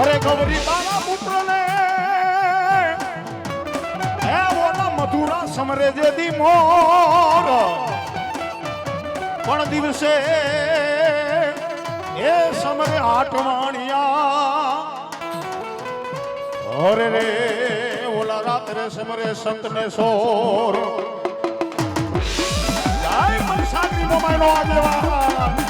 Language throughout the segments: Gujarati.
અરે ગૌરી બાના પુત્ર ને એ ઓલા મધુરા સમરે જે દી મોર પણ દિવસે એ સમરે આઠવાણિયા અરે રે ઓલા રાત્રે સમરે સંત ને સોર જય મનસાગરી નો માયનો આગેવાન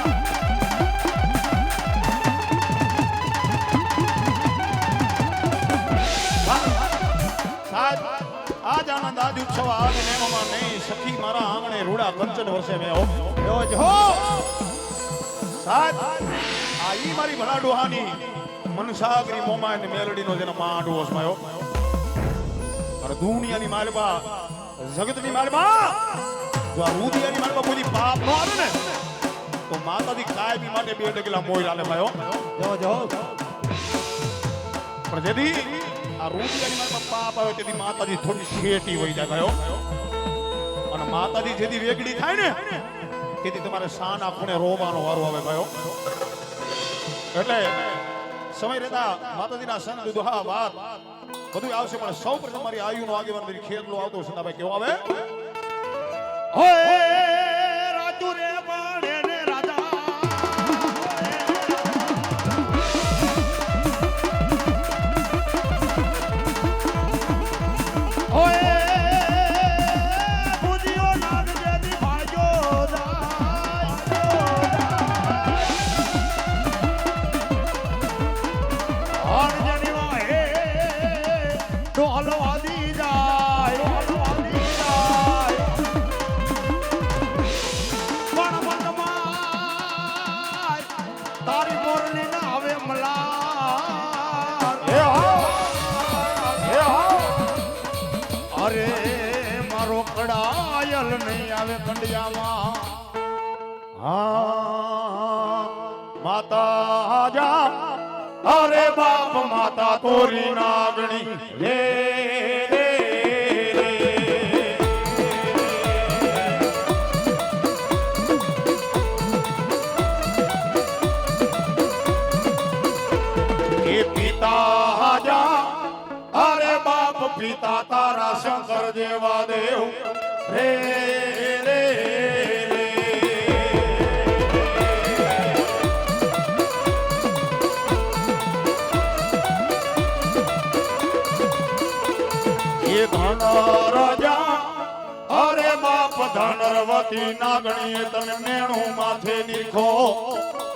આજ આનંદ આજ ઉત્સવ આજ નેમમાં નહીં સખી મારા આંગણે રૂડા કંચન વર્ષે મેં હો જો સાત આ ઈ મારી ભલા ડોહાની મનસાગરી મોમાય ને મેલડીનો જેનો માંડવો સ્માયો અરે દુનિયાની માલબા જગતની માલબા જો આ રૂદિયાની માલબા કોઈ પાપ ન આવે ને તો માતાજી કાયમી માટે બે ડગલા મોય લાલે ભાઈઓ જો પણ જેદી આ રૂપિયાની મારમાં પાપ આવે તેથી માતાજી થોડી શેટી હોય જાય ભાઈઓ અને માતાજી જેથી વેગડી થાય ને તેથી તમારે સાના ખૂણે રોવાનો વારો આવે ભાઈઓ એટલે સમય રહેતા માતાજીના સંત દુહા વાત બધું આવશે પણ સૌ પ્રથમ મારી આયુનો આગેવાન મારી ખેતલો આવતો સંતાભાઈ કેવો આવે ઓય રાજુ રે બાણે ને રાજા માતા જા અરે બાપ માતા તોરી નાગણી રે એ પિતા જા અરે બાપ પિતા તારા શંકર જેવા દેવ રે રાજા અરે બાપ ધનરવતી નાગણીએ તને મેણું માથે નીખો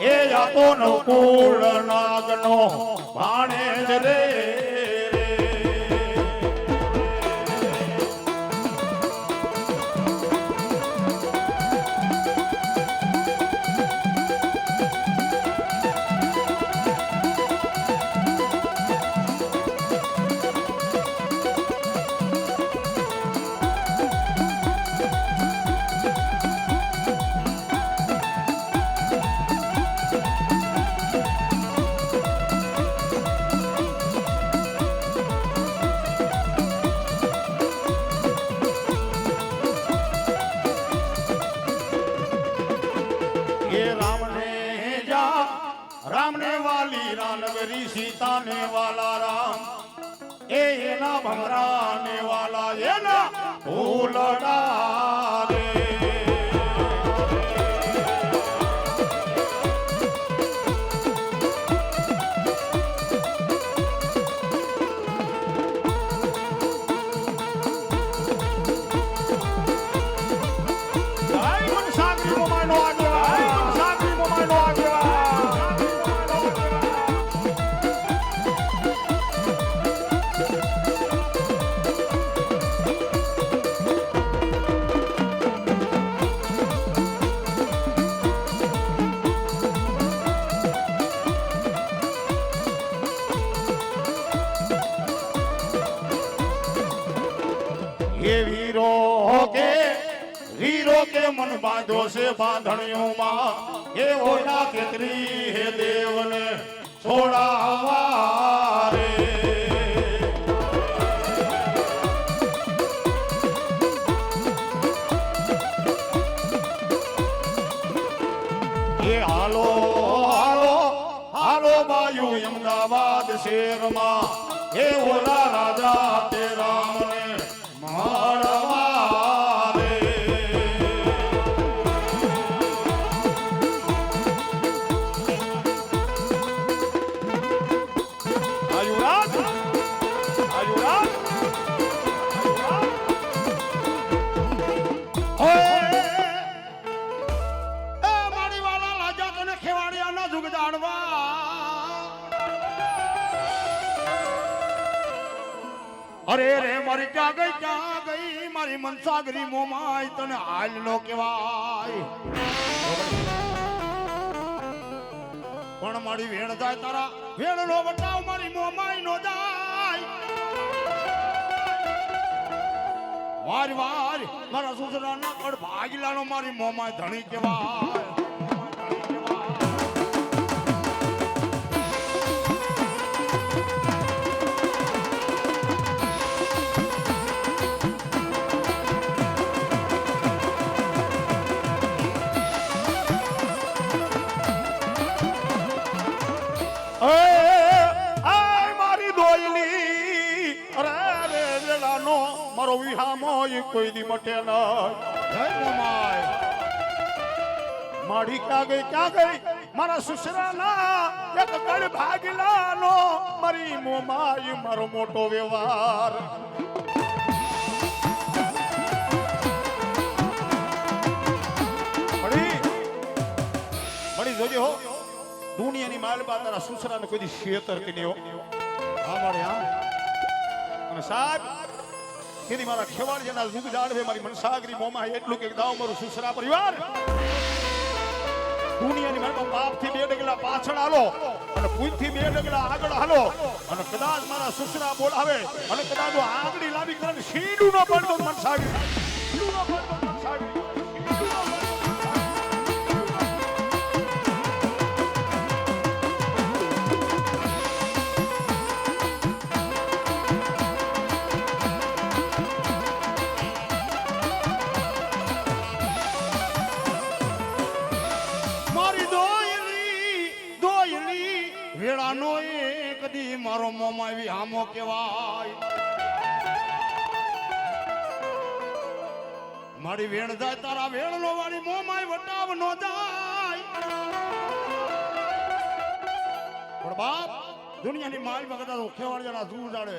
એ આપો નો કુળ નાગનો ભાણેજ રે नगरी सीता ने वाला राम ए ना भमरा ने वाला ये ना फूलड़ा रे के मन बांधो से बांधणियों मां हे ओला केतरी हे देव ने छोड़ा हवारे ये हालो हालो हालो बायु अहमदाबाद શેરમાં એ ઓલા રાજા તે રામને મળવા રે. આયુરાજ આયુરાજ અરે રે મારી ક્યાં ગઈ મારી મનસાગરી મોમાય તને હાલ નો કહેવાય. પણ મારી વેણ જાય તારા વેણ નો વટાવ મારી મોમાય નો જાય. વારી વારી મારા સુસરા ના કડ ભાગીલાનો મારી મોમાય ધણી કહેવાય. મારો વિહામો કોઈ દી મટે નહીં. માડી ક્યાં ગઈ મારા સુસરાના એક ગળ ભાગીલાનો મારી મોમાય મારો મોટો વ્યવહાર. મળી જોજે હો દુનિયાની માલબા તારા સુસરાને કોઈ દી શેતરતી નહીં હો. હા મળે હા. અને સાહેબ કેદી મારા ખેવાડિયાના જુગ જાળવે મારી મનસાગરી મોમાં એટલું કે દાવ મારું સુસરા પરિવાર દુનિયાની મારા બાપથી 2 ડગલા પાછળ હાલો અને પૂંજથી 2 ડગલા આગળ હાલો અને કદાચ મારા સુસરા બોલાવે અને કદાચ આંગળી લાંબી કરીને સીડું ન પડતો મનસાગરી વેળાનો એક દી મારો મોમાં આવી હામો કહેવાય. મારી વેણ જાય તારા વેણનો વાળી મોમાં વટાવ નો જાય. પણ બાપ દુનિયાની માલ માં કદાચ ખેવાડિયાના જૂ જાડે